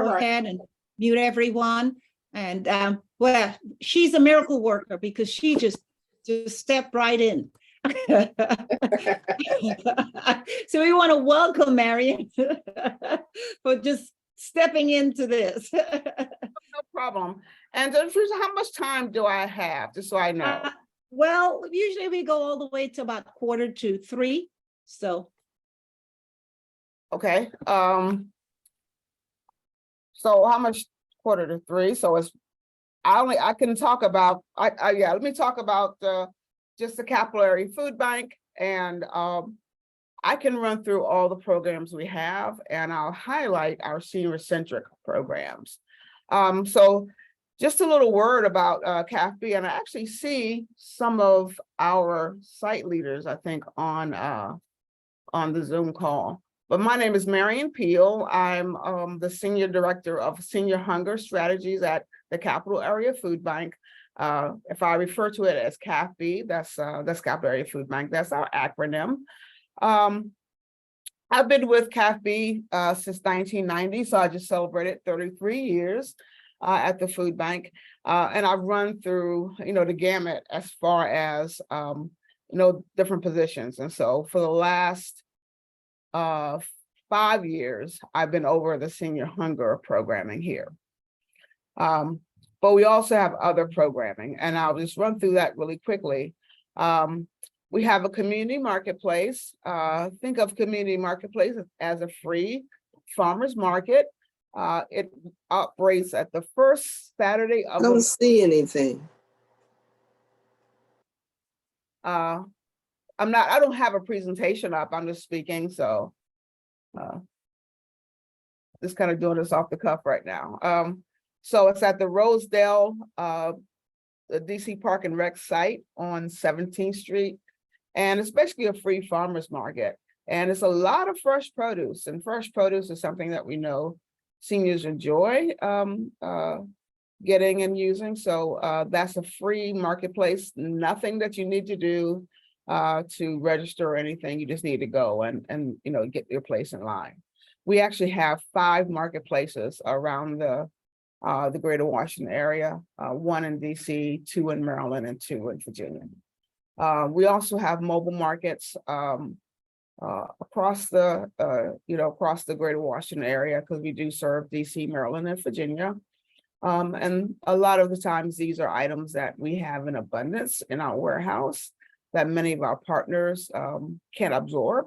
go right. ahead and mute everyone. And well, she's a miracle worker because she just stepped right in. So we want to welcome Marian for just stepping into this. No problem. And Teresa, how much time do I have, just so I know? Well, usually we go all the way to about 2:45. So Okay. So how much 2:45? So it's I can talk about yeah, let me talk about just the capillary food bank, and I can run through all the programs we have, and I'll highlight our senior-centric programs. So just a little word about CAFB, and I actually see some of our site leaders, I think, on the Zoom call. But my name is Marian Peele. I'm the Senior Director of Senior Hunger Strategies at the Capital Area Food Bank. If I refer to it as CAFB, that's Capital Area Food Bank. That's our acronym. I've been with CAFB since 1990, so I just celebrated 33 years at the food bank. And I've run through, the gamut as far as, different positions. And so for the last 5 years, I've been over the senior hunger programming here. But we also have other programming, and I'll just run through that really quickly. We have a community marketplace. Think of community marketplace as a free farmers market. It operates at the first Saturday of I don't see anything. I don't have a presentation up, I'm just speaking, so just kind of doing this off the cuff right now. So it's at the Rosedale, the DC Park and Rec site on 17th Street. And it's basically a free farmers market. And it's a lot of fresh produce, and fresh produce is something that we know seniors enjoy getting and using. So that's a free marketplace, nothing that you need to do to register or anything. You just need to go and get your place in line. We actually have 5 marketplaces around the greater Washington area, 1 in DC, 2 in Maryland, and 2 in Virginia. We also have mobile markets across the greater Washington area, because we do serve DC, Maryland, and Virginia. And a lot of the times these are items that we have in abundance in our warehouse that many of our partners can't absorb.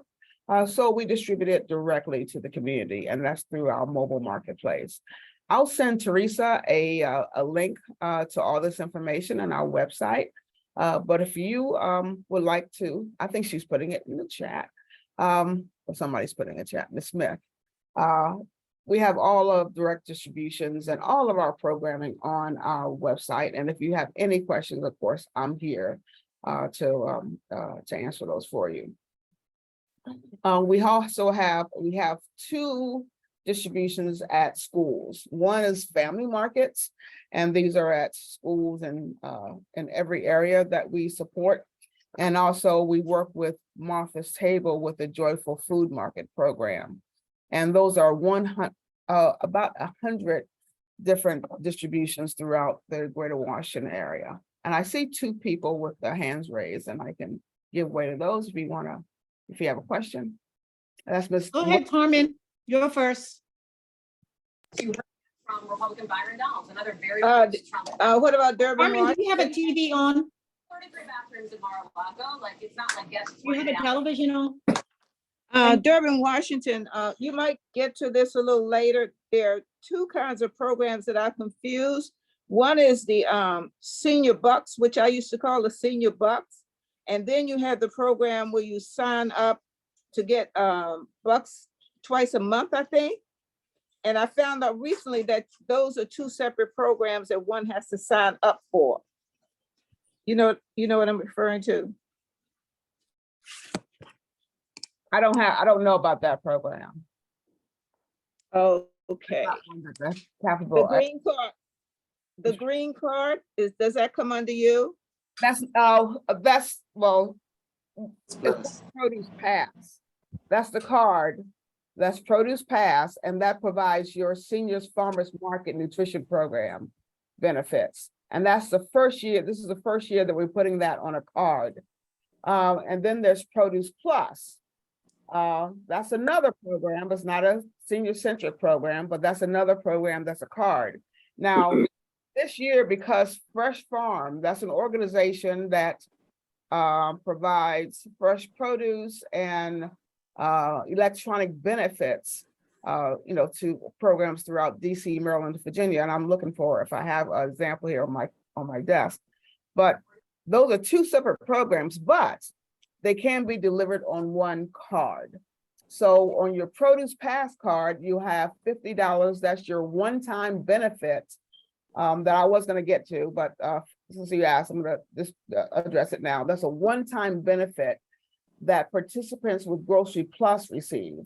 So we distribute it directly to the community, and that's through our mobile marketplace. I'll send Teresa a link to all this information on our website. But if you would like to, I think she's putting it in the chat. Or somebody's putting it in the chat, Ms. Smith. We have all of direct distributions and all of our programming on our website. And if you have any questions, of course, I'm here to answer those for you. We have 2 distributions at schools. One is family markets, and these are at schools in every area that we support. And also we work with Martha's Table with the Joyful Food Market program. And those are about 100 different distributions throughout the greater Washington area. And I see 2 people with their hands raised, and I can give way to those if you have a question. That's Ms. Go ahead, Carmen. You're first. From Republican Byron Donalds, another very What about Durban? Carmen, do you have a TV on? 33 bathrooms in Mar-a-Lago. Like, it's not like guests. Do you have a television on? Durban, Washington, you might get to this a little later. There are 2 kinds of programs that I confuse. One is the senior bucks, which I used to call the senior bucks. And then you have the program where you sign up to get bucks twice a month, I think. And I found out recently that those are 2 separate programs that one has to sign up for. You know what I'm referring to? I don't know about that program. Oh, okay. The green card does that come under you? That's produce pass. That's the card That's Produce Pass, and that provides your seniors farmers market nutrition program benefits. And that's the first year, this is the first year that we're putting that on a card. And then there's Produce Plus. That's another program. It's not a senior centric program, but that's another program that's a card. Now, this year, because Fresh Farm, that's an organization that provides fresh produce and electronic benefits, to programs throughout DC, Maryland, Virginia. And I'm looking for, if I have an example here on my desk. But those are two separate programs, but they can be delivered on one card. So on your Produce Pass card, you have $50. That's your one-time benefit that I was going to get to, but since you asked, I'm going to just address it now. That's a one-time benefit that participants with Grocery Plus receive.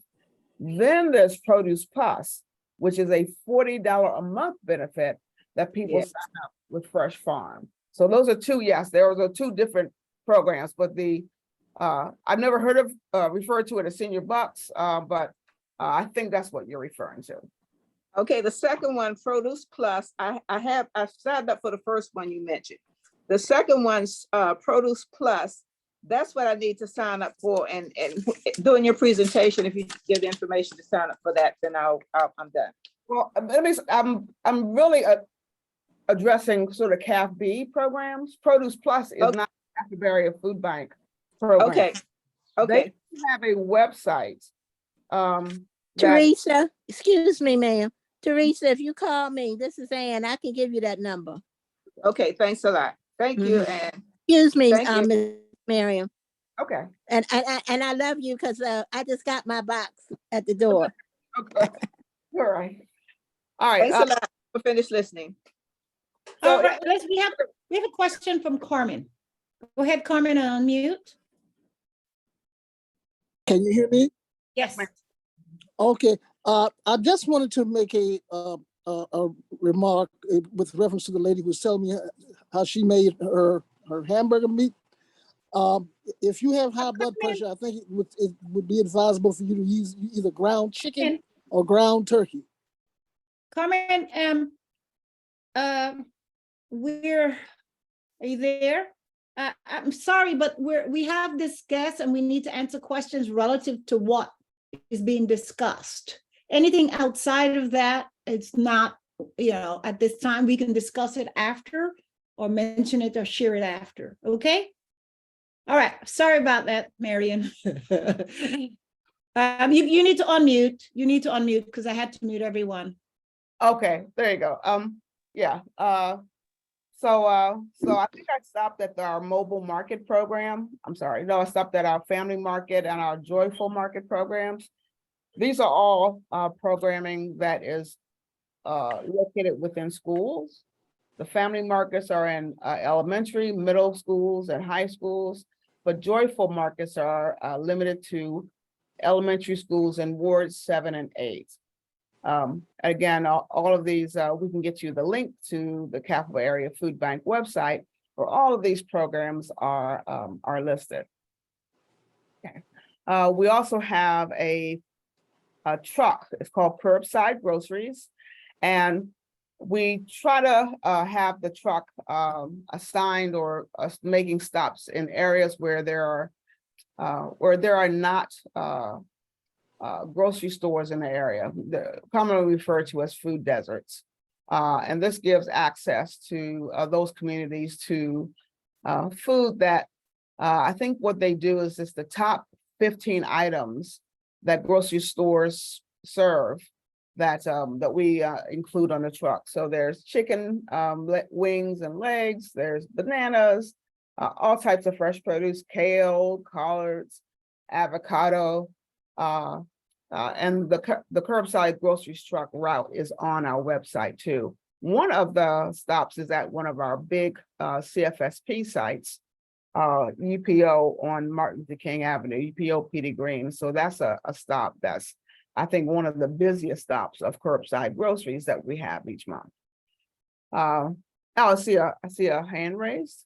Then there's Produce Plus, which is a $40 a month benefit that people sign up with Fresh Farm. So those are two, yes, those are two different programs, but I've never heard of referred to it as Senior Bucks, but I think that's what you're referring to. Okay, the second one, Produce Plus, I signed up for the first one you mentioned. The second one's Produce Plus. That's what I need to sign up for, and during your presentation, if you give the information to sign up for that, then I'm done. Well, I'm really addressing sort of CAF B programs. Produce Plus is not a Barrier Food Bank program. Okay. They have a website. Teresa, excuse me, ma'am. Teresa, if you call me, this is Ann. I can give you that number. Okay, thanks a lot. Thank you, Ann. Excuse me, Thank you. Ms. Miriam. Okay. And I love you because I just got my box at the door. Okay. All right. All right. Thanks a lot for finished listening. All right, we have a question from Carmen. Go ahead, Carmen, and unmute. Can you hear me? Yes. Okay. I just wanted to make a remark with reference to the lady who was telling me how she made her hamburger meat. If you have high blood pressure, I think it would be advisable for you to use either ground chicken or ground turkey. Carmen, are you there? I'm sorry, but we have this guest and we need to answer questions relative to what is being discussed. Anything outside of that, it's not, at this time. We can discuss it after or mention it or share it after. Okay. All right. Sorry about that, Marian. You need to unmute. You need to unmute because I had to mute everyone. Okay, there you go. Yeah. So I think I stopped at our mobile market program. I'm sorry. No, I stopped at our family market and our joyful market programs. These are all programming that is located within schools. The family markets are in elementary, middle schools, and high schools, but joyful markets are limited to elementary schools in wards 7 and 8. Again, all of these, we can get you the link to the Capital Area Food Bank website where all of these programs are listed. Okay. We also have a truck. It's called Curbside Groceries, and we try to have the truck assigned or making stops in areas where there are not grocery stores in the area, commonly referred to as food deserts. And this gives access to those communities to food that I think what they do is it's the top 15 items that grocery stores serve that we include on the truck. So there's chicken, wings and legs, there's bananas, all types of fresh produce, kale, collards, avocado, and the curbside groceries truck route is on our website too. One of the stops is at one of our big CFSP sites, UPO on Martin Luther King Avenue, UPO PD Green. So that's a stop that's, I think, one of the busiest stops of curbside groceries that we have each month. I see a hand raised.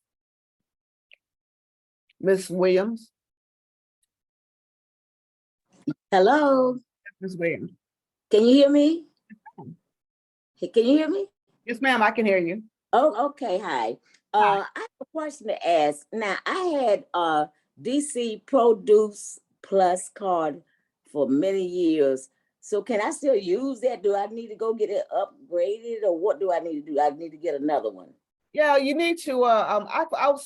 Ms. Williams. Hello. Ms. Williams. Can you hear me? Hey, can you hear me? Yes, ma'am, I can hear you. Oh, okay, hi. I have a question to ask. Now, I had DC Produce Plus card for many years. So can I still use that? Do I need to go get it upgraded, or what do I need to do? I need to get another one. Yeah, you need to, I'll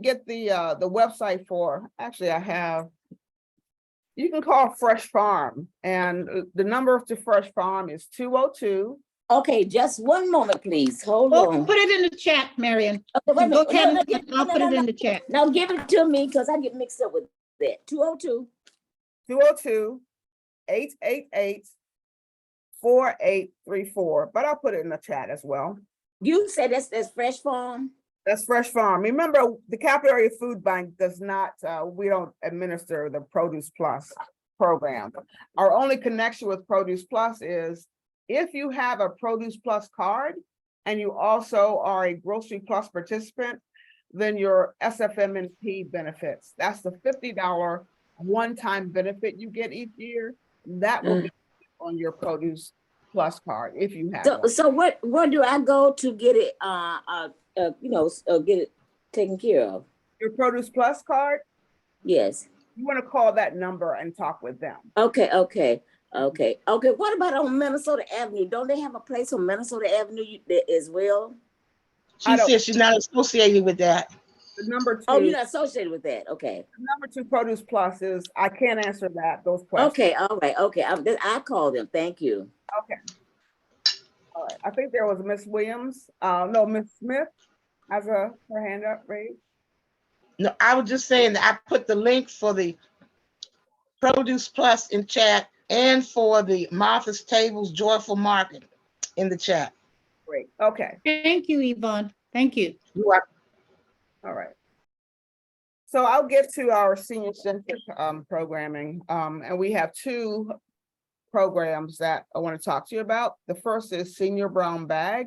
get the website for, actually, I have, you can call Fresh Farm, and the number to Fresh Farm is 202. Okay, just one moment, please. Hold Well, on. put it in the chat, Marian. Okay, wait a Go minute. ahead, No, and I'll put it in the chat. Now give it to me because I get mixed up with that. 202. 202-888-4834, but I'll put it in the chat as well. You said that's Fresh Farm? That's Fresh Farm. Remember, the Capital Area Food Bank does not, we don't administer the Produce Plus program. Our only connection with Produce Plus is if you have a Produce Plus card and you also are a Grocery Plus participant, then your SFMNP benefits. That's the $50 one-time benefit you get each year. That will be on your Produce Plus card if you have one. So where do I go to get it get it taken care of? Your Produce Plus card, Yes. you want to call that number and talk with them. Okay. What about on Minnesota Avenue? Don't they have a place on Minnesota Avenue as well? She said she's not associated with that. The number 2. Oh, you're not associated with that. Okay. The number 2 Produce Plus is, I can't answer those questions. Okay, all right. Okay. I call them. Thank you. Okay. All right. I think there was Miss Williams. No, Miss Smith has her hand up, raised. No, I was just saying that I put the link for the Produce Plus in chat and for the Martha's Tables Joyful Market in the chat. Great. Okay. Thank you, Yvonne. Thank you. You are All right. So I'll get to our senior centric programming, and we have 2 programs that I want to talk to you about. The first is Senior Brown Bag.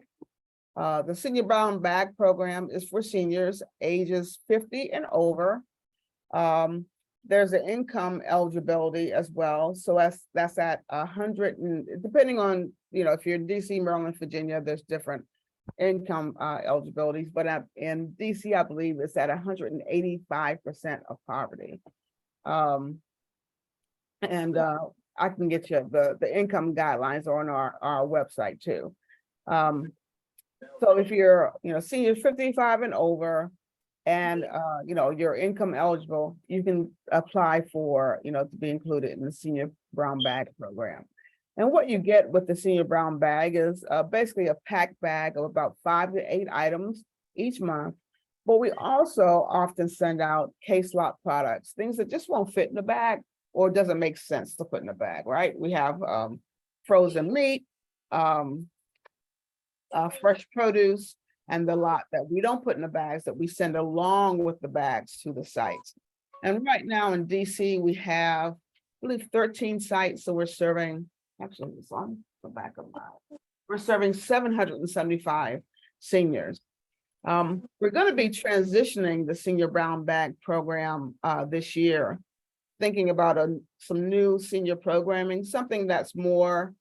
The Senior Brown Bag program is for seniors ages 50 and over. There's an income eligibility as well. So that's at 100, and depending on, if you're in DC, Maryland, Virginia, there's different income eligibilities, but in DC, I believe it's at 185% of poverty. I can get you the income guidelines on our website too. So if you're, senior 55 and over, and you're income eligible, you can apply for, to be included in the Senior Brown Bag program. And what you get with the Senior Brown Bag is basically a packed bag of about 5 to 8 items each month. But we also often send out case lot products, things that just won't fit in the bag or doesn't make sense to put in the bag, right? We have frozen meat, fresh produce, and the lot that we don't put in the bags that we send along with the bags to the sites. And right now in DC, we have, I believe, 13 sites. So we're serving, actually, it's on the back of mine. We're serving 775 seniors. We're going to be transitioning the Senior Brown Bag program this year, thinking about some new senior programming, something that's more,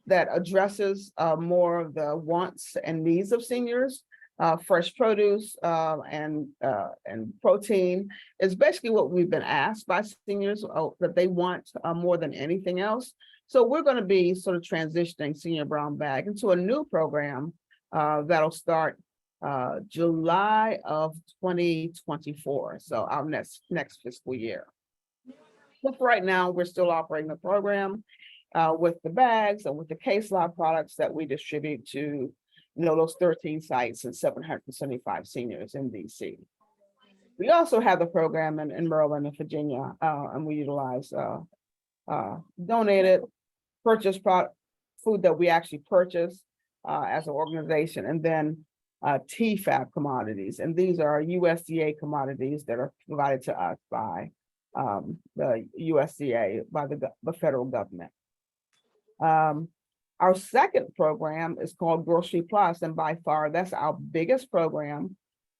that addresses more of the wants and needs of seniors. Fresh produce and protein is basically what we've been asked by seniors that they want more than anything else. So we're going to be sort of transitioning Senior Brown Bag into a new program that'll start July of 2024. So our next fiscal year. But for right now, we're still operating the program with the bags and with the case lot products that we distribute to, those 13 sites and 775 seniors in DC. We also have the program in Maryland and Virginia, and we utilize donated purchase product food that we actually purchase as an organization, and then TFAB commodities. And these are USDA commodities that are provided to us by the USDA, by the federal government. Our second program is called Grocery Plus, and by far that's our biggest program.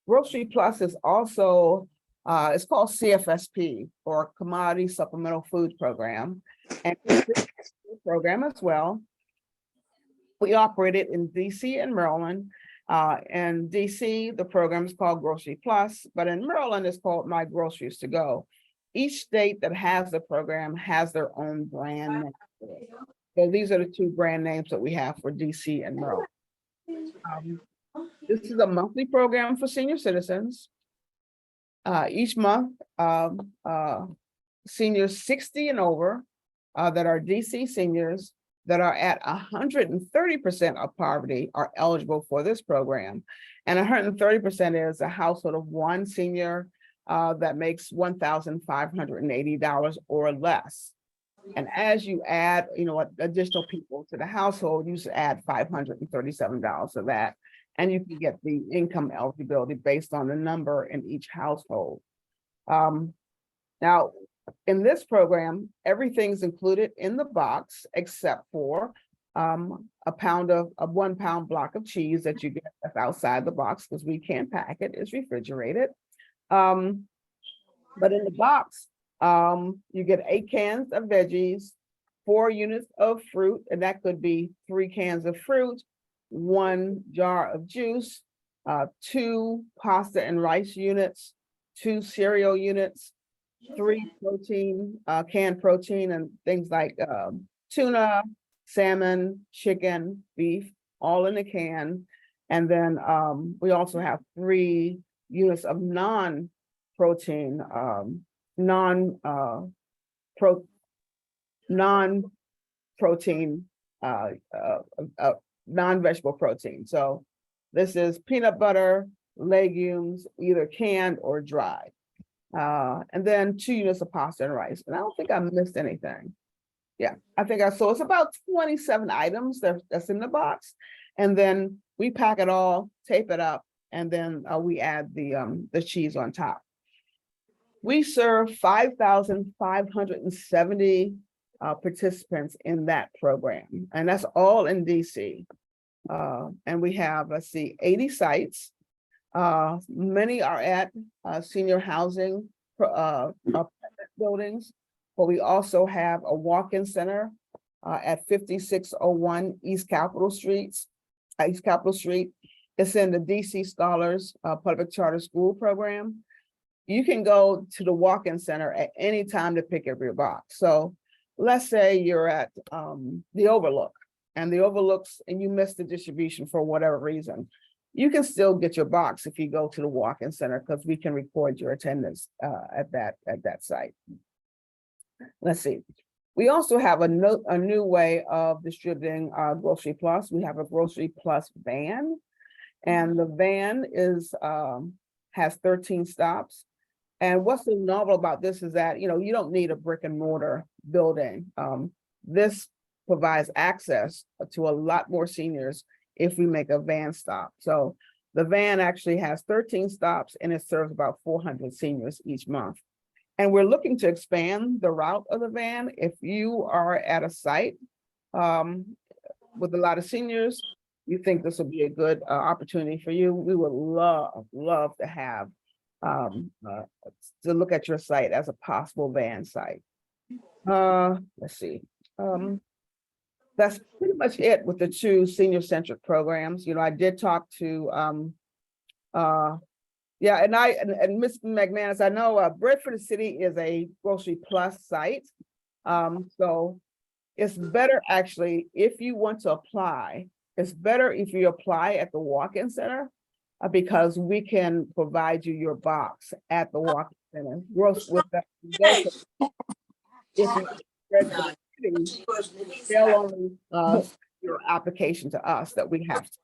Grocery Plus is also It's called CFSP, or Commodity Supplemental Food Program. And it's a food program as well. We operate it in DC and Maryland. In DC, the program is called Grocery Plus, but in Maryland, it's called My Groceries to Go. Each state that has the program has their own brand name. So these are the two brand names that we have for DC and Maryland. This is a monthly program for senior citizens. Each month, seniors 60 and over that are DC seniors that are at 130% of poverty are eligible for this program. And 130% is a household of one senior that makes $1,580 or less. And as you add, additional people to the household, you should add $537 to that. And you can get the income eligibility based on the number in each household. Now, in this program, everything's included in the box except for a 1 pound block of cheese that you get that's outside the box because we can't pack it, it's refrigerated. But in the box, you get 8 cans of veggies, 4 units of fruit, and that could be 3 cans of fruit, 1 jar of juice, 2 pasta and rice units, 2 cereal units, 3 protein, canned protein, and things like tuna, salmon, chicken, beef, all in a can. And then we also have 3 units of non-protein, non-protein, non-vegetable protein. So this is peanut butter, legumes, either canned or dried. And then 2 units of pasta and rice. And I don't think I missed anything. Yeah, I think so it's about 27 items that's in the box. And then we pack it all, tape it up, and then we add the cheese on top. We serve 5,570 participants in that program, and that's all in DC. And we have, 80 sites. Many are at senior housing buildings, but we also have a walk-in center at 5601 East Capitol Street. It's in the DC Scholars Public Charter School Program. You can go to the walk-in center at any time to pick up your box. So let's say you're at the Overlook, and the Overlooks, and you missed the distribution for whatever reason. You can still get your box if you go to the walk-in center because we can record your attendance at that site. Let's see. We also have a new way of distributing Grocery Plus. We have a Grocery Plus van, and the van has 13 stops. And what's so novel about this is that, you don't need a brick and mortar building. This provides access to a lot more seniors if we make a van stop. So the van actually has 13 stops and it serves about 400 seniors each month. And we're looking to expand the route of the van. If you are at a site with a lot of seniors, you think this will be a good opportunity for you, we would love to have to look at your site as a possible van site. Let's see. That's pretty much it with the 2 senior-centric programs. I did talk to, and Ms. McManus, I know Bread for the City is a Grocery Plus site. So it's better actually, if you want to apply, it's better if you apply at the walk-in center because we can provide you your box at the walk-in center. They'll only your application to us that we have to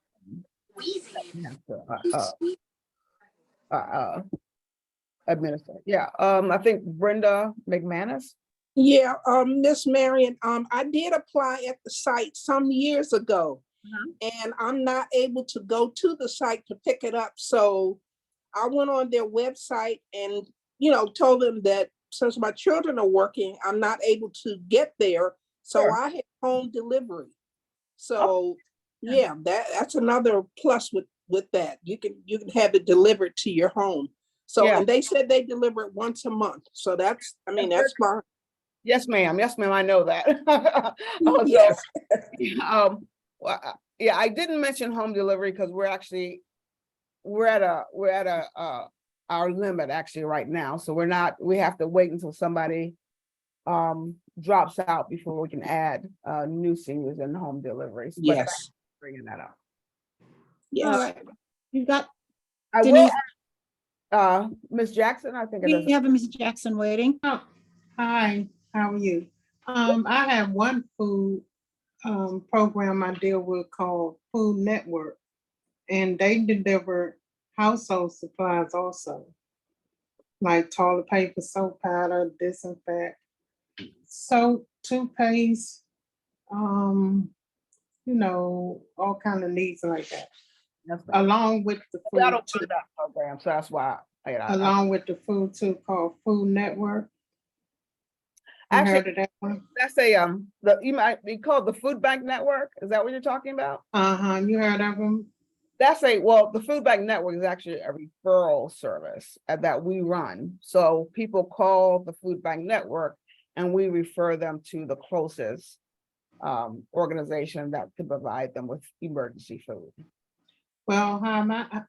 administer. Yeah, I think Brenda McManus. Yeah, Miss Marian, I did apply at the site some years ago, and I'm not able to go to the site to pick it up. So I went on their website and, told them that since my children are working, I'm not able to get there. So Sure. I had home delivery. So yeah, that's another plus with that. You can have it delivered to your home. So, Yeah. and they said they deliver it once a month. So that's, I mean, that's fine. Yes, ma'am. Yes, ma'am. I know that. Oh, so, Yes. well, yeah, I didn't mention home delivery because we're at our limit actually right now. So we have to wait until somebody drops out before we can add new seniors in home deliveries. But thanks Yes. for bringing that up. All Yes. right. You got, I will, Denise, Ms. Jackson, I think it we is. have a Ms. Jackson waiting. Oh, hi, how are you? I have one food program I deal with called Food Network, and they deliver household supplies also, like toilet paper, soap powder, disinfect, soap, toothpaste, all kind of needs like that, Yes, ma'am. along with the I food don't too, do that program, so that's why. along with the food too, called Food Network. You Actually, heard of that one? that's you might be called the Food Bank Network. Is that what you're talking about? You heard of them? The Food Bank Network is actually a referral service that we run. So people call the Food Bank Network and we refer them to the closest organization that can provide them with emergency food. Well, I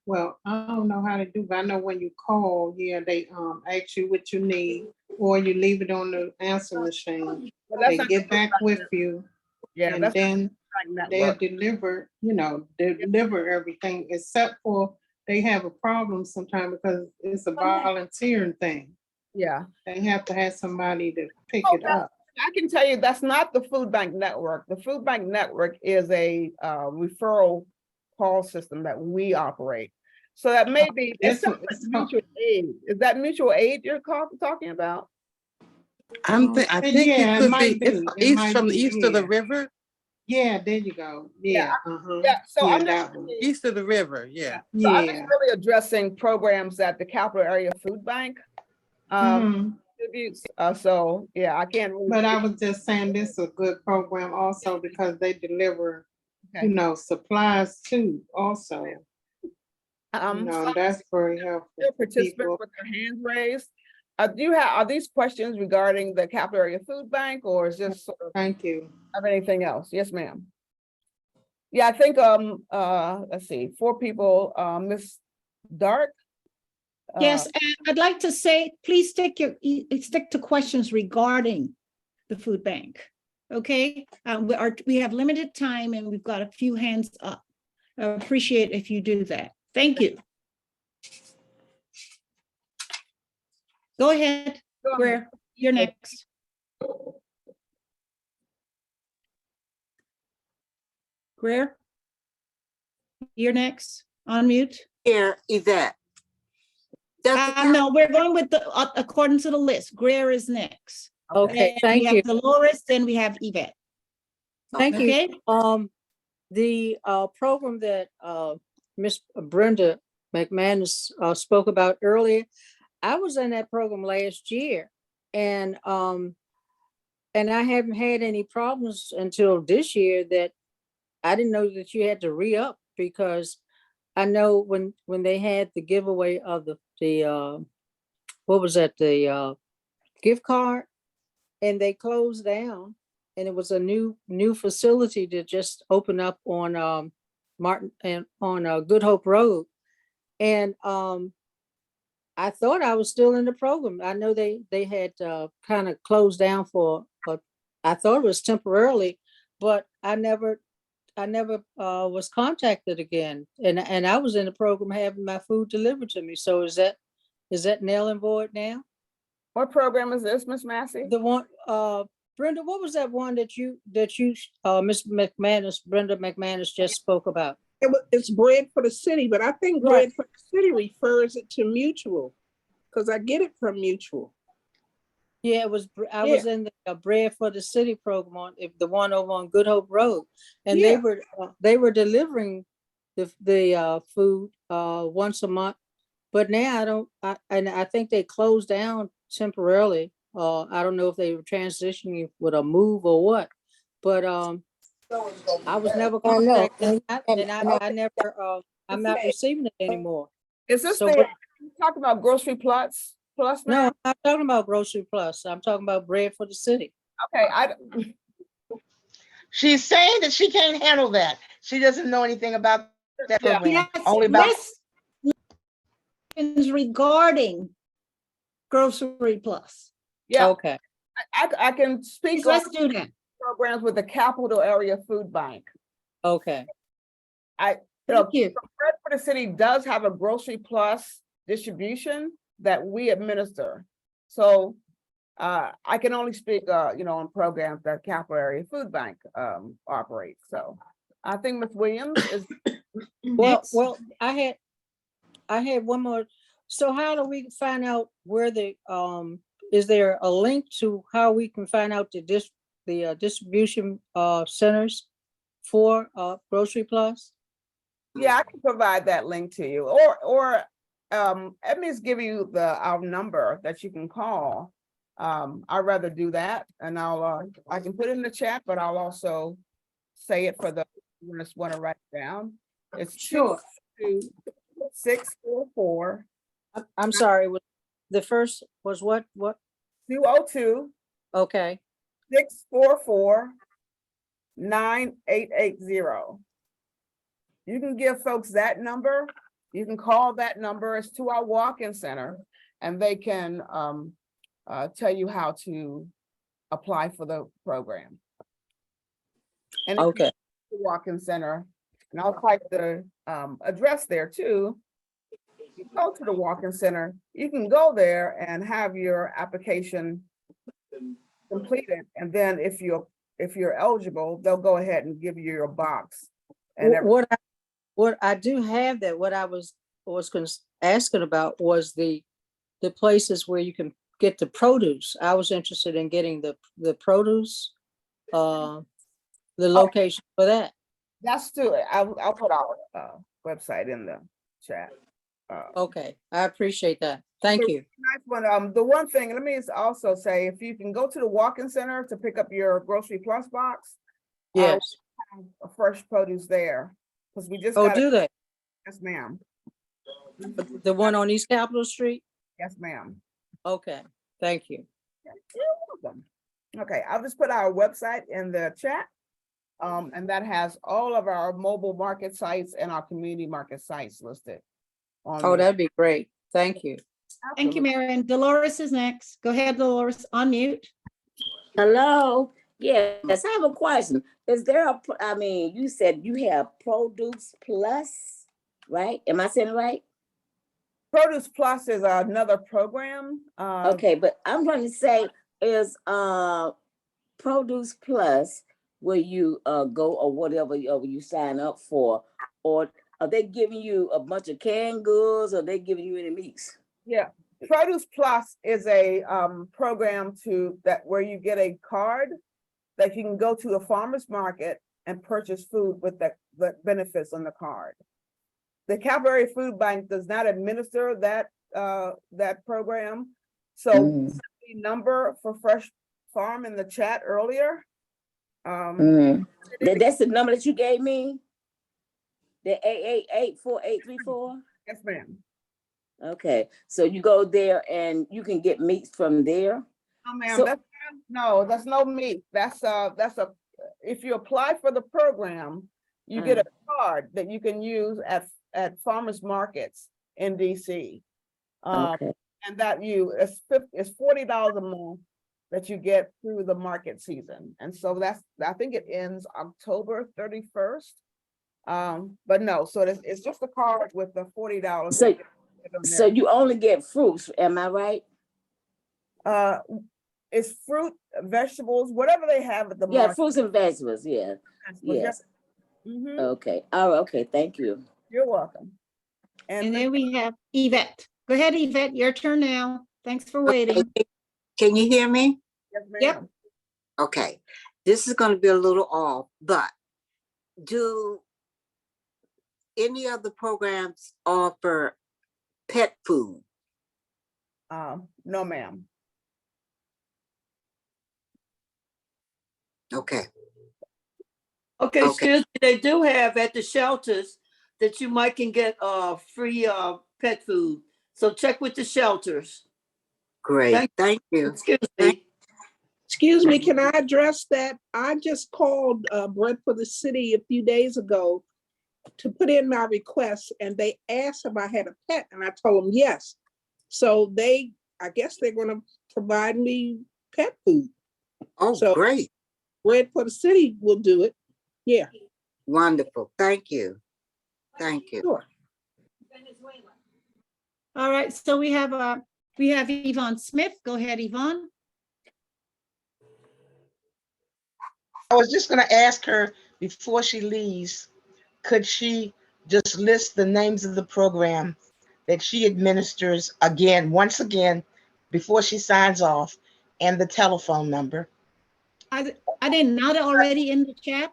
don't know how to do, but I know when you call, yeah, they ask you what you need, or you leave it on the answer machine. But that's They not get back with you, Yeah, and that's the then Food Bank they'll Network. deliver everything, except for they have a problem sometimes because it's a volunteering thing. Yeah. They have to have somebody to pick Oh, it up. I can tell you that's not the Food Bank Network. The Food Bank Network is a referral call system that we operate. So that may be, it's It's mutual aid. Is that mutual aid you're talking about? Yeah, I think it it could might be, it's be. It might from the be, east of the yeah. river, Yeah, there you go. Yeah. Yeah, so Yeah, I'm just that one. east of the river, yeah. So I'm just Yeah. really addressing programs that the Capital Area Food Bank Mhm. distributes. So yeah, I can't really. But I was just saying this is a good program also because they deliver, Okay. supplies too also. So That's very helpful still for participants people. with their hands raised. Are these questions regarding the Capital Area Food Bank, or is just sort of Thank you. of anything else? Yes, ma'am. Yeah, I think let's see, 4 people, Miss Dark. Yes, and I'd like to say, please stick to questions regarding the food bank. Okay, we have limited time and we've got a few hands up. I appreciate if you do that. Thank you. Go ahead, Greer, you're next. Greer, you're next. Unmute. Here, Yvette. No, we're going with according to the list. Greer is next. Okay, Then thank we you. have Dolores, then we have Yvette. Thank you. Okay, The program that Miss Brenda McManus spoke about earlier, I was in that program last year, and I haven't had any problems until this year that I didn't know that you had to re-up, because I know when they had the giveaway of the what was that, the gift card, and they closed down, and it was a new facility that just opened up on Martin and on Good Hope Road, and I thought I was still in the program. I know they had kind of closed down for I thought it was temporarily, but I never was contacted again, and I was in the program having my food delivered to me. So is that null and void now? What program is this, Miss Massey? The one, Brenda, what was that one that you Miss McManus, Brenda McManus just spoke about? It's Bread for the City, but I think Right. Bread for the City refers it to Mutual, because I get it from Mutual. Yeah, it was. I was in the Bread for the City program the one over on Good Hope Road, and Yeah. they were delivering the food once a month, but now I think they closed down temporarily. I don't know if they were transitioning with a move or what, but I was never contacted, and I never I'm not receiving it anymore. Is this So the what- You talking about grocery plus No, now? I'm not talking about Grocery Plus. I'm talking about Bread for the City. Okay, She's saying that she can't handle that. She doesn't know anything about that Yeah. program, Yes, only about. questions regarding Grocery Plus. yeah, Okay, I can speak on Let's do that. programs with the Capital Area Food Bank. okay. You know, Thank you. Bread for the City does have a Grocery Plus distribution that we administer. So I can only speak, you know, on programs that Capital Area Food Bank operates. So I think Ms. Williams is Next. Well, I had one more. So how do we find out where the, is there a link to how we can find out the distribution centers for Grocery Plus? yeah, I can provide that link to you, or let me just give you our number that you can call. I'd rather do that, and I can put it in the chat, but I'll also say it for the who just want to write it down. It's Sure. 644 I'm sorry, the first was what? 202 Okay, 644 9880. You can give folks that number. You can call that number. It's to our walk-in center, and they can tell you how to apply for the program. And if you okay. go to the walk-in center, and I'll type the address there too. You go to the walk-in center, you can go there and have your application completed, and then if you're eligible, they'll go ahead and give you your box. And What I do have that, what I was asking about was the places where you can get the produce. I was interested in getting the produce, the location for that. that's too, I'll put our website in the chat. Okay, I appreciate that. Thank you. Nice one. The one thing, let me just also say, if you can go to the walk-in center to pick up your Grocery Plus box, Yes. a fresh produce there, because we just Oh, got do they? Yes, ma'am. The one on East Capitol Street? Yes, ma'am. Okay, thank you. You're welcome. Okay, I'll just put our website in the chat. And that has all of our mobile market sites and our community market sites listed. Oh, that'd be great. Thank you. Thank you, Marian. Dolores is next. Go ahead, Dolores, unmute. Hello, yes, I have a question. Is there I mean, you said you have Produce Plus, right? Am I saying it right? Produce Plus is another program. Okay, but I'm trying to say, is Produce Plus where you go or whatever you sign up for, or are they giving you a bunch of canned goods, or they giving you any meats? Yeah, Produce Plus is a program where you get a card that you can go to a farmer's market and purchase food with the benefits on the card. The Capital Area Food Bank does not administer that program. So the number for Fresh Farm in the chat earlier. That's the number that you gave me? The 888-4834? Yes, ma'am. Okay, so you go there and you can get meats from there? No, ma'am, So- that's no meat. If you apply for the program, you get a card that you can use at farmers markets in DC. Okay. And that it's $40 a month that you get through the market season. And so I think it ends October 31st. But no, so it's just a card with the $40. So you only get fruits, am I right? It's fruit, vegetables, whatever they have at the Yeah, market. fruits and vegetables, yeah. Yes. Mhm. Okay, oh, okay, thank you. You're welcome. And then we have Yvette. Go ahead, Yvette, your turn now. Thanks for waiting. Can you hear me? Yes, ma'am. Yep. Okay, this is going to be a little off, but do any of the programs offer pet food? No, ma'am. Okay. Okay, Okay. excuse me, they do have at the shelters that you might can get free pet food. So check with the shelters. Great, thank you. Excuse me. Excuse me, can I address that? I just called Bread for the City a few days ago to put in my request, and they asked if I had a pet, and I told them yes. So I guess they're gonna provide me pet food. Oh, So great, Bread for the City will do it. Yeah, wonderful, thank you. Thank you. sure. All right, so we have Yvonne Smith. Go ahead, Yvonne. I was just gonna ask her before she leaves, could she just list the names of the program that she administers again, once again, before she signs off, and the telephone number? Are they not already in the chat?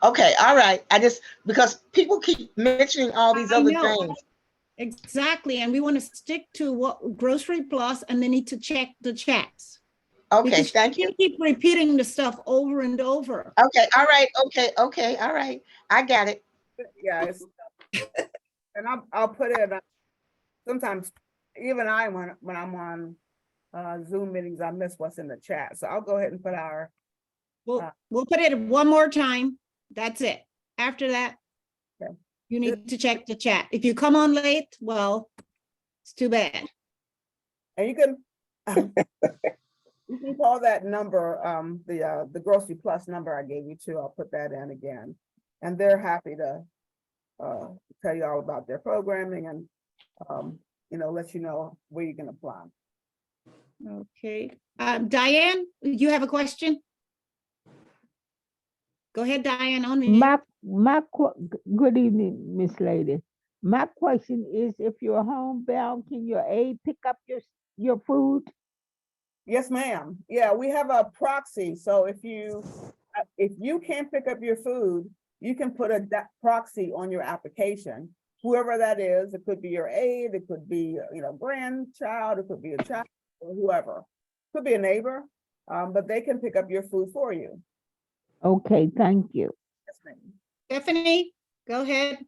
Okay, all right. Because people keep mentioning all these I other know. things. Exactly, and we want to stick to what Grocery Plus, and they need to check the chats. Okay, Because thank you. can't keep repeating the stuff over and over. Okay, all right, okay, all right. I got it. Yeah, and I'll put it, sometimes even when I'm on Zoom meetings, I miss what's in the chat. So I'll go ahead and put our, We'll put it one more time. That's it. After that, okay. you need to check the chat. If you come on late, well, it's too bad. And you can call that number, the Grocery Plus number I gave you too. I'll put that in again. And they're happy to tell you all about their programming and, let you know where you can apply. Okay. Diane, you have a question? Go ahead, Diane, on me. Good evening, Miss Lady. My question is, if you're homebound, can your aide pick up your food? Yes, ma'am. Yeah, we have a proxy. So if you can't pick up your food, you can put a proxy on your application. Whoever that is, it could be your aide, it could be, grandchild, it could be a child, or whoever. Could be a neighbor, but they can pick up your food for you. Okay, thank you. Yes, ma'am. Stephanie, go ahead.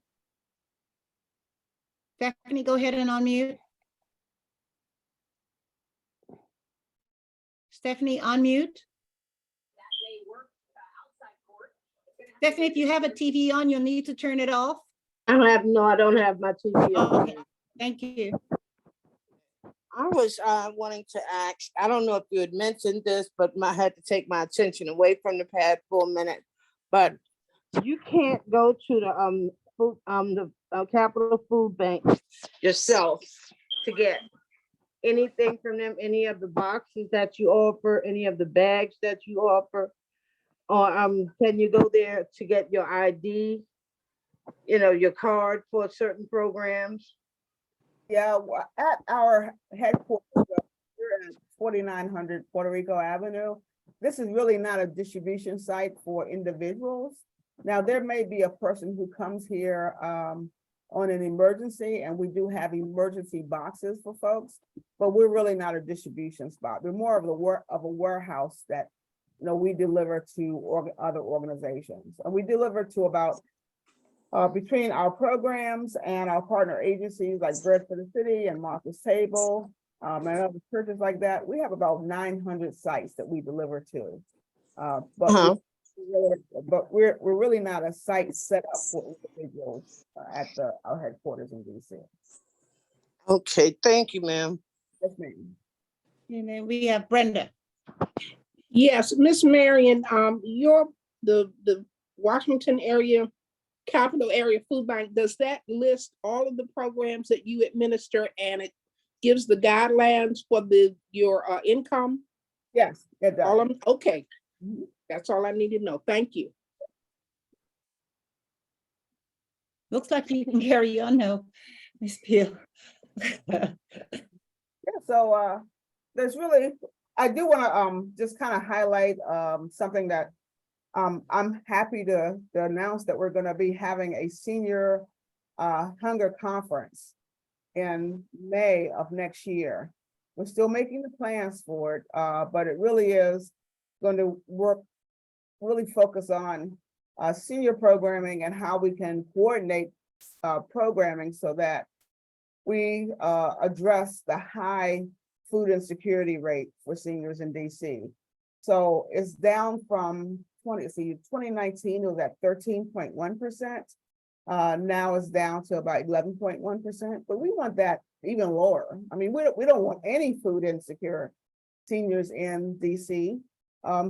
Stephanie, go ahead and unmute. Stephanie, unmute. Stephanie, if you have a TV on, you'll need to turn it off. I don't have my TV on. Okay, thank you. I was wanting to ask, I don't know if you had mentioned this, but I had to take my attention away from the pad for a minute. But you can't go to the Capital Food Bank yourself to get anything from them, any of the boxes that you offer, any of the bags that you offer, or can you go there to get your ID, your card for certain programs? Yeah, at our headquarters, we're at 4900 Puerto Rico Avenue. This is really not a distribution site for individuals. Now, there may be a person who comes here on an emergency, and we do have emergency boxes for folks, but we're really not a distribution spot. We're more of a warehouse that we deliver to other organizations. And we deliver to about between our programs and our partner agencies like Bread for the City and Martha's Table and other churches like that, we have about 900 sites that we deliver to. But we're really not a site set up for individuals at our headquarters in DC. Okay, thank you, ma'am. Yes, ma'am. And then we have Brenda. Yes, Miss Marian, the Washington area, Capital Area Food Bank, does that list all of the programs that you administer, and it gives the guidelines for your income? Yes, it does. Okay, that's all I need to know. Thank you. Looks like you can carry on now, Ms. Peele. Yeah, so there's really, I do want to just kind of highlight something that I'm happy to announce that we're going to be having a senior hunger conference in May of next year. We're still making the plans for it, but it really is going to really focus on senior programming and how we can coordinate programming so that we address the high food insecurity rate for seniors in DC. So it's down from 2019, it was at 13.1%. Now it's down to about 11.1%, but we want that even lower. I mean, we don't want any food insecure seniors in DC.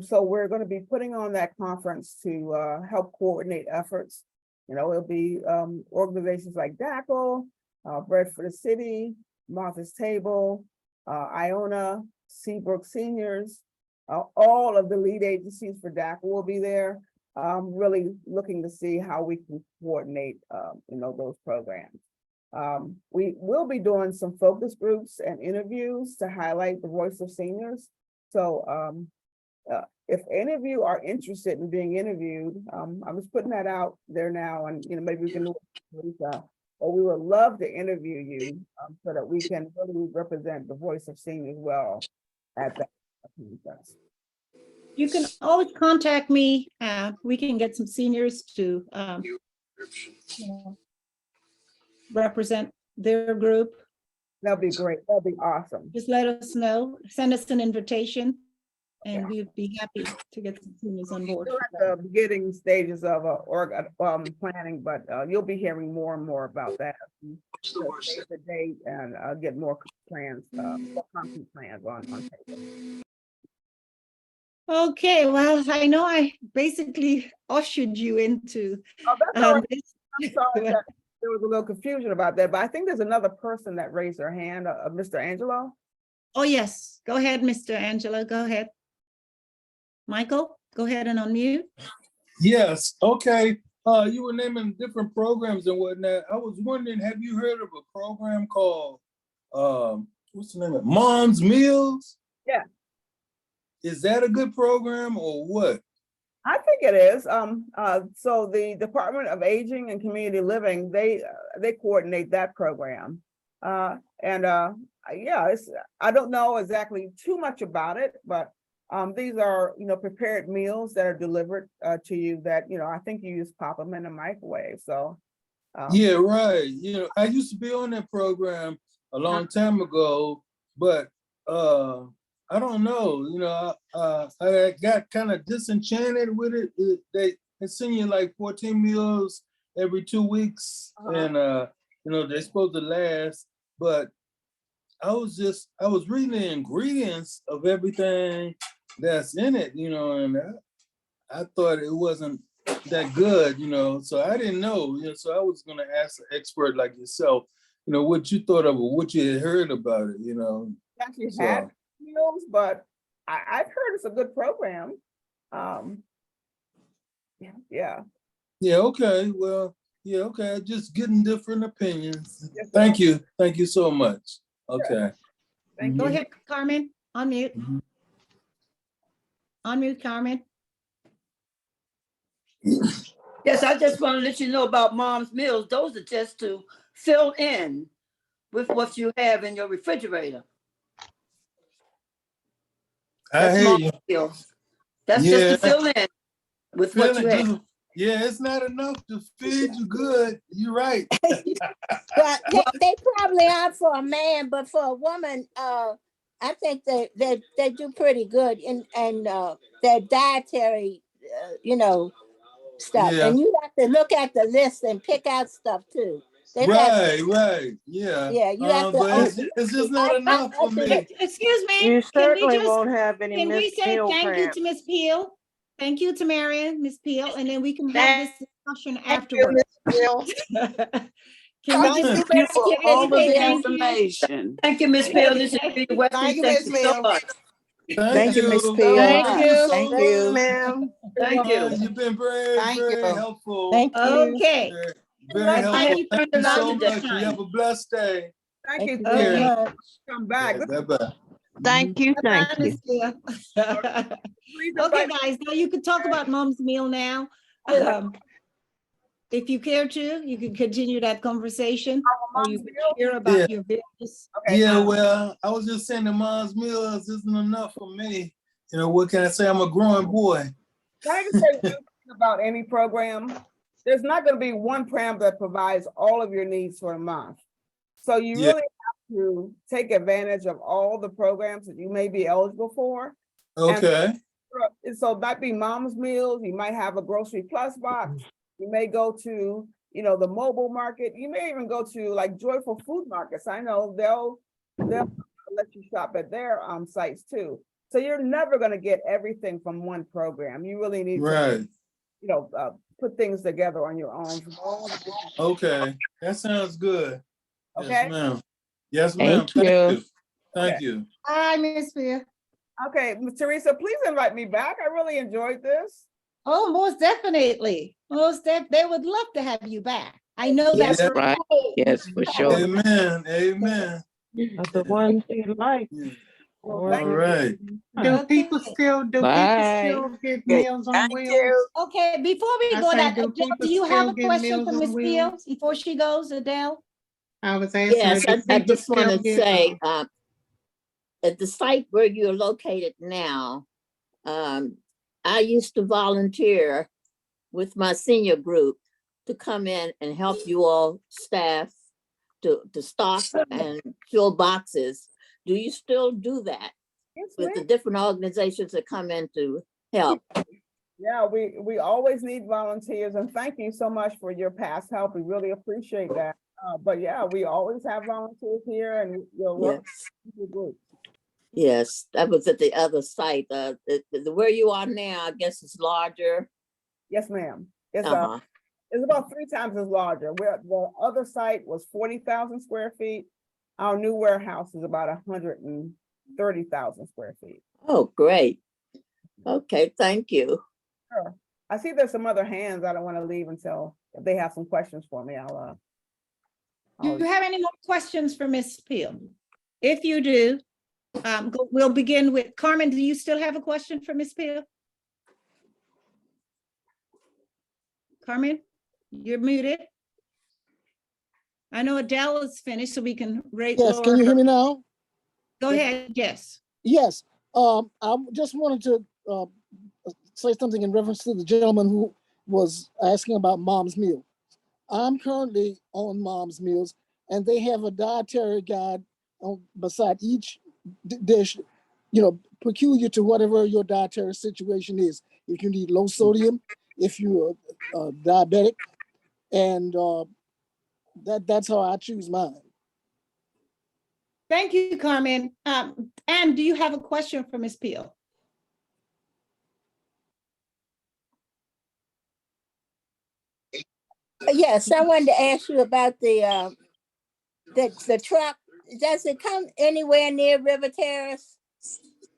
So we're going to be putting on that conference to help coordinate efforts. You know, it'll be organizations like DACL, Bread for the City, Martha's Table, Iona, Seabrook Seniors, all of the lead agencies for DACL will be there. Really looking to see how we can coordinate, those programs. We will be doing some focus groups and interviews to highlight the voice of seniors. So if any of you are interested in being interviewed, I'm just putting that out there now, and maybe we can do it, or we would love to interview you so that we can really represent the voice of seniors well at that conference. You can always contact me. We can get some seniors to represent their group. That'd be great. That'd be awesome. Just let us know, send us an invitation, and we'd be happy to get some seniors on board. We're at the beginning stages of planning, but you'll be hearing more and more about that. Save the date and get more plans, more concrete plans on paper. Okay, well, I know I basically ushered you into. Oh, that's all right. this. I'm sorry that there was a little confusion about that, but I think there's another person that raised their hand, Mr. Angelo. Oh, yes. Go ahead, Mr. Angelo. Go ahead. Michael, go ahead and unmute. Yes, okay. You were naming different programs and whatnot. I was wondering, have you heard of a program called, what's the name of it? Mom's Meals? Yeah. Is that a good program or what? I think it is. So the Department of Aging and Community Living, they coordinate that program. Yeah, I don't know exactly too much about it, but these are, prepared meals that are delivered to you that, I think you just pop them in the microwave. So. Yeah, right. I used to be on that program a long time ago, but I don't know, I got kind of disenchanted with it. They send you like 14 meals every 2 weeks, and they're supposed to last, but I was reading the ingredients of everything that's in it, and I thought it wasn't that good, so I didn't know, so I was gonna ask an expert like yourself, what you thought of it, what you had heard about it, Actually had meals, but I've heard it's a good program. Yeah. Yeah, okay, well, yeah, okay, just getting different opinions. Thank you so much. Okay. Go ahead, Carmen, unmute. Unmute, Carmen. Yes, I just want to let you know about Mom's Meals. Those are just to fill in with what you have in your refrigerator. I hear you. Meals. That's just to fill in with what you have. Yeah, it's not enough to feed you good. You're right. Well, they probably are for a man, but for a woman, I think they do pretty good in their dietary, stuff. Yeah. And you have to look at the list and pick out stuff too. Right. Yeah. Yeah, you have to. But it's just not enough for me. Excuse me. You certainly can we won't have any Can we missed say meal thank you prep. to Ms. Peele? Thank you to Marian, Ms. Peele, and then we can have this discussion afterwards. Can we just Thank you for all of the thank you? information. Thank you, Ms. Peele. This is Judy Wesley. Thank you, Thank Ms. you so Peele. much. Thank you, Ms. Peele. Peele. Thank you. Thank you, ma'am. Thank you. You've been very, Thank very you. helpful. Thank you. Okay. Very helpful. Thank you. Thank you so much. You have a blessed day. Thank you. very Terry. much. Come back. Bye-bye. Thank you, thank you. Ms. Peele. Okay, guys, now you can talk about Mom's Meal now. If you care to, you can continue that conversation, or you can share about your business. Yeah, well, I was just saying the Mom's Meals isn't enough for me. What can I say? I'm a growing boy. Can I just say one thing about any program? There's not going to be one program that provides all of your needs for a month. So you Yeah. really have to take advantage of all the programs that you may be eligible for. Okay. And so that be Mom's Meals, you might have a Grocery Plus box. You may go to, the mobile market. You may even go to like Joyful Food Markets. I know they'll let you shop at their sites too. So you're never going to get everything from one program. You really need Right. to, put things together on your own. From all the different- Okay. That sounds good. Okay. Yes, ma'am. Yes, ma'am. Thank you. Thank Okay. you. Hi, Miss Spear. Okay, Ms. Teresa, please invite me back. I really enjoyed this. Oh, most definitely. They would love to have you back. I know Yes, that. right. Yes, for sure. Amen. Amen. That's the one thing like. Yeah. Well, All thank you. right. Do people still Bye. get Meals on Wheels? Okay, before we I go say, that, do Adele, people do you have still a get question Meals for on Miss Peel Wheels? before she goes, Adele? I was asking, Yes, do I people just want still to get? say, at the site where you're located now, I used to volunteer with my senior group to come in and help you all staff to stock and fill boxes. Do you still do that Yes, with the ma'am. different organizations that come in to help? Yeah, we always need volunteers, and thank you so much for your past help. We really appreciate that. But yeah, we always have volunteers here, and you're welcome to the group. Yes, that was at the other site. Where you are now, I guess it's larger. Yes, ma'am. It's Uh-huh. it's about 3 times as larger. Where the other site was 40,000 square feet. Our new warehouse is about 130,000 square feet. Oh, great. Okay, thank you. Sure. I see there's some other hands. I don't want to leave until if they have some questions for me. Do you have any more questions for Miss Peel? If you do, we'll begin with Carmen. Do you still have a question for Miss Peel? Carmen, you're muted. I know Adele is finished, so we can rate. Yes, can you hear me now? Go ahead, yes. Yes, I just wanted to say something in reference to the gentleman who was asking about Mom's Meal. I'm currently on Mom's Meals, and they have a dietary guide beside each dish, peculiar to whatever your dietary situation is. If you need low sodium, if you're diabetic, and that's how I choose mine. Thank you, Carmen. Anne, do you have a question for Ms. Peel? Yes, I wanted to ask you about the truck. Does it come anywhere near River Terrace?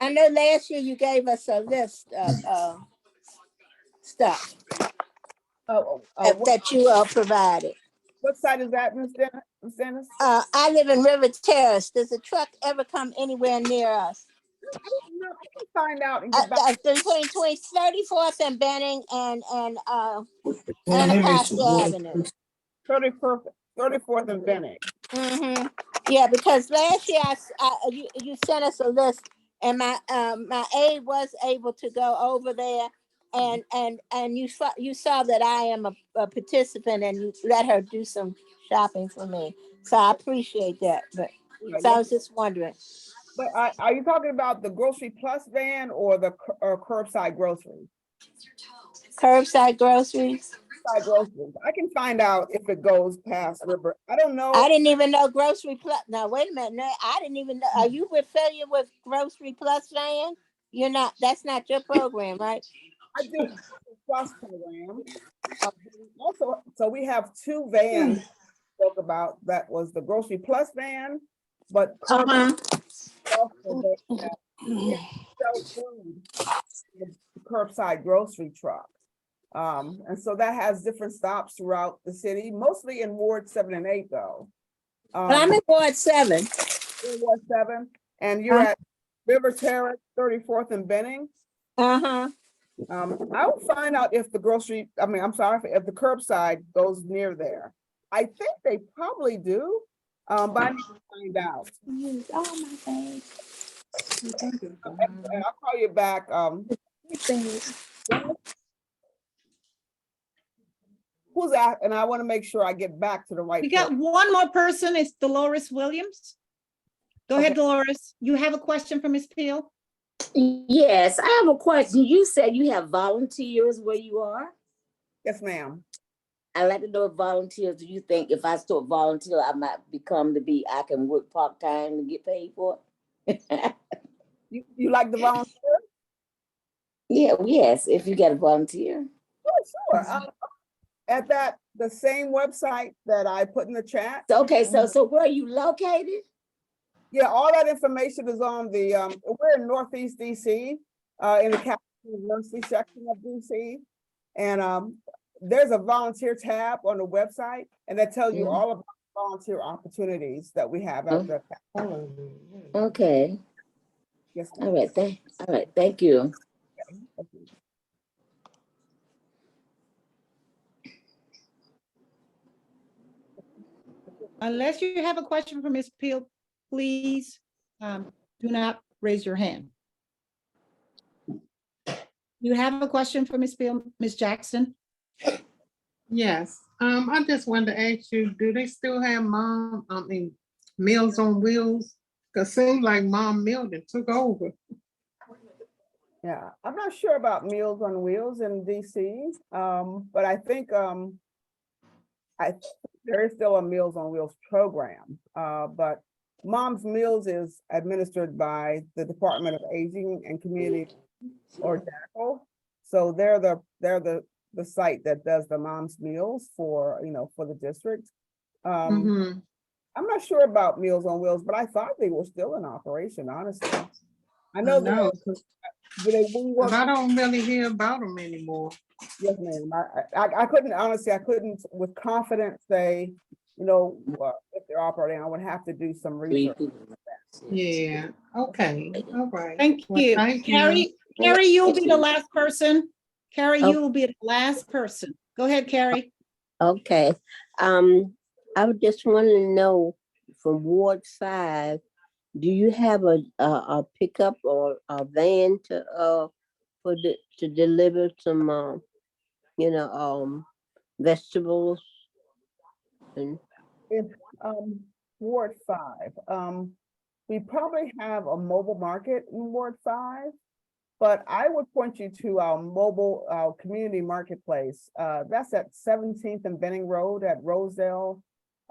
I know last year you gave us a list of stuff that you provided. What side is that, Ms. Dennis? I live in River Terrace. Does a truck ever come anywhere near us? I don't know. I can find out and get back. Between 34th and Benning and Anacostia Avenue. 34th and Benning. Mm-hmm. Yeah, because last year you sent us a list, and my aide was able to go over there, and you saw that I am a participant, and you let her do some shopping for me. So I appreciate that. But so I was just wondering. But are you talking about the Grocery Plus van or the curbside groceries? Curbside groceries. Curbside groceries. I can find out if it goes past River. I don't know. I didn't even know Grocery Plus. Now wait a minute. No, I didn't even know. Are you familiar with Grocery Plus van? You're not. That's not your program, right? I do the Plus program. Also, so we have 2 vans. Spoke about that was the Grocery Plus van, but also they sell food, the curbside grocery truck. And so that has different stops throughout the city, mostly in Ward 7 and 8 though. But I'm in Ward 7. In Ward 7, and you're at River Terrace, 34th and Benning. Uh-huh. I'll find out if the if the curbside goes near there. I think they probably do, but I need to find out. Oh my God. And I'll call you back. Who's that? And I want to make sure I get back to the right. We got one more person. It's Dolores Williams. Go ahead, Dolores. You have a question for Ms. Peele? Yes, I have a question. You said you have volunteers where you are? Yes, ma'am. I'd like to know if volunteers, do you think if I start volunteer, I might I can work part-time and get paid for it? You like the volunteer? Yeah, yes, if you got a volunteer. Sure. At the same website that I put in the chat. Okay, so where are you located? Yeah, all that information is on the, we're in Northeast DC, in the Capital University section of DC. And there's a volunteer tab on the website, and that tells you all about volunteer opportunities that we have at the. Okay. Yes. All right, thank you. Unless you have a question for Ms. Peele, please do not raise your hand. You have a question for Ms. Peele, Ms. Jackson? Yes, I just wanted to ask you, do they still have Meals on Wheels? Cause it seems like Mom Milton took over. Yeah, I'm not sure about Meals on Wheels in DC, but I think there is still a Meals on Wheels program, but Mom's Meals is administered by the Department of Aging and Community, or DACO. So they're the site that does the Mom's Meals for the district. I'm not sure about Meals on Wheels, but I thought they were still in operation, honestly. I know that. But I don't really hear about them anymore. Yes, ma'am. I couldn't, honestly, I couldn't with confidence say, if they're operating. I would have to do some research. Yeah, okay, all right. Thank Well, you. thank you. Carrie, you'll be the last person. Carrie, you will be the last person. Go ahead, Carrie. Okay. I would just want to know from Ward 5, do you have a pickup or a van to deliver some vegetables? And In Ward 5, we probably have a mobile market in Ward 5, but I would point you to our community marketplace. That's at 17th and Benning Road at Rosedale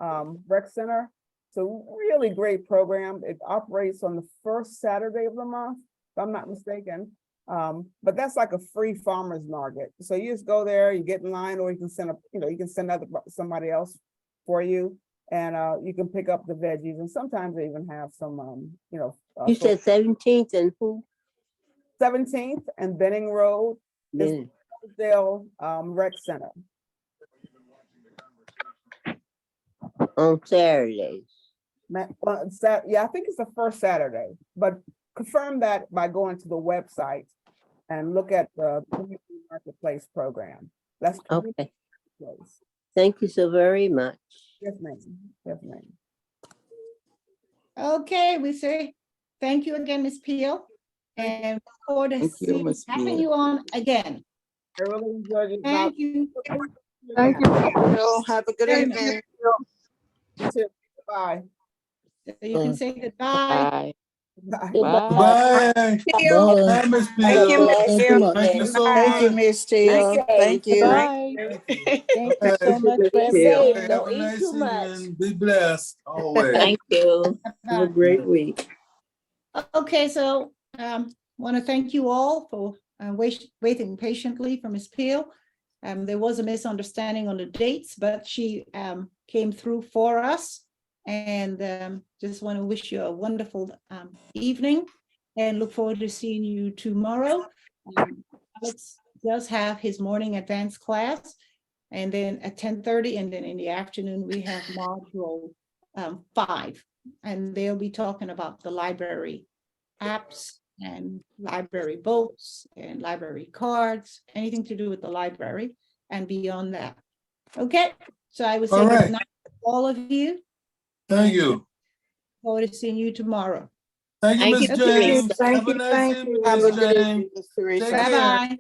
Rec Center. It's a really great program. It operates on the first Saturday of the month, if I'm not mistaken. But that's like a free farmer's market. So you just go there, you get in line, or you can send somebody else for you, and you can pick up the veggies. And sometimes they even have some, you said 17th and who? 17th and Benning Road. Is Rosedale Rec Center. On Saturdays. Yeah, I think it's the first Saturday, but confirm that by going to the website and look at the community marketplace program. That's okay. Thank you so very much. Yes, ma'am. Yes, ma'am. Okay, we say thank you again, Ms. Peele, and look forward to having you on again. I really enjoyed it. Thank you. Thank you, Bill. Have a good Thank evening. Bye. You can say goodbye. Bye. Bye. Thank Bye, Miss you, Peele. Miss Steele. Thank you so Thank you, much. Miss Steele. Thank you. Bye. Thank you so much for Be safe. everything. Don't Have a eat nice too much. evening. Be blessed always. Thank you. Have a great week. Okay, so want to thank you all for waiting patiently for Ms. Peele. There was a misunderstanding on the dates, but she came through for us, and just want to wish you a wonderful evening and look forward to seeing you tomorrow. Alex does have his morning advanced class, and then at 10:30, and then in the afternoon we have module 5, and they'll be talking about the library apps and library books and library cards, anything to do with the library and beyond that. Okay, so I would say All right. good night to all of you. Thank you. Forward to seeing you tomorrow. Thank you, Miss James. Thank Have a you. nice Thank evening, you. Have a Miss good James. evening, Miss Teresa. Take care. Bye-bye.